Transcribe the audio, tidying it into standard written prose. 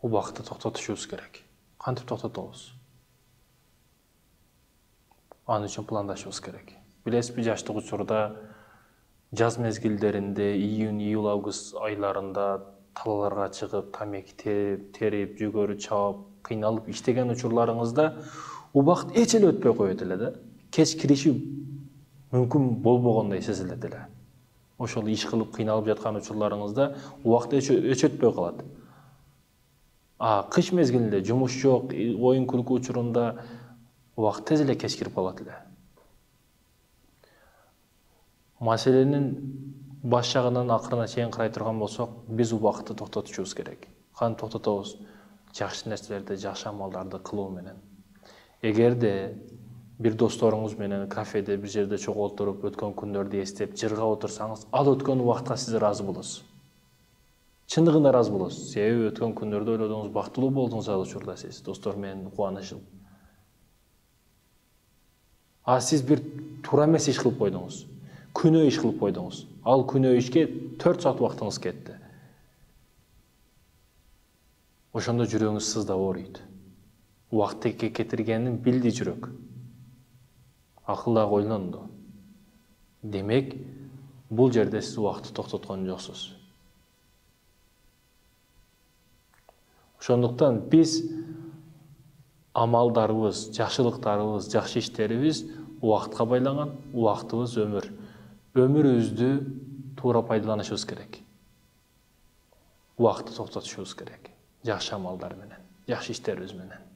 убакытты токтотушубуз керек. Кантип токтотобуз? Аны үчүн пландашыбыз керек. Билесизби, жаштык учурда жаз мезгилдеринде, июнь, июль, август айларында талаларга чыгып, тамеки терип, жүгөрү чаап, кыйналып иштеген учурларыңызда убакыт эч эле өтпөй коет эле да. Кеч кириши мүмкүн болбогондой сезилет эле. Ошол иш кылып кыйналып жаткан учурларыңызда убакыт эч өтпөй калат. Кыш мезгилинде жумуш жок, оюн күлкү учурунда убакыт тез эле кеч кирип калат эле. Маселенин баш жагынан акырына чейин карай турган болсок, биз убакытты токтотушубуз керек. Кантип токтотобуз? Жакшы нерселерди, жакшы амалдарды кылуу менен. Эгерде бир досторуңуз менен кафеде бир жерде чогултуруп өткөн күндөрдү эстеп жыргап отурсаңыз, ал өткөн убакытка сиз ыраазы болосуз. Чындыгында ыраазы болосуз. Себеби өткөн күндөрдө ойлодуңуз, бактылуу болдуңуз ал учурда сиз достор менен кубанычып. Сиз бир туура эмес иш кылып койдуңуз. Күнөө иш кылып койдуңуз. Ал күнөө ишке 4 саат убактыңыз кетти. Ошондо жүрөгүңүз сыздап ооруйт. Убакытты кетиргенин билди жүрөк. Акылдагы ойлонду. Демек, бул жерде сиз убакытты токтоткон жоксуз. Ошондуктан биз амалдарыбыз, жакшылыктарыбыз, жакшы иштерибиз убакытка байланган, убактыбыз өмүр. Өмүрүбүздү туура пайдаланышыбыз керек. Убакытты токтотушубуз керек. Жакшы амалдар менен, жакшы иштерибиз менен.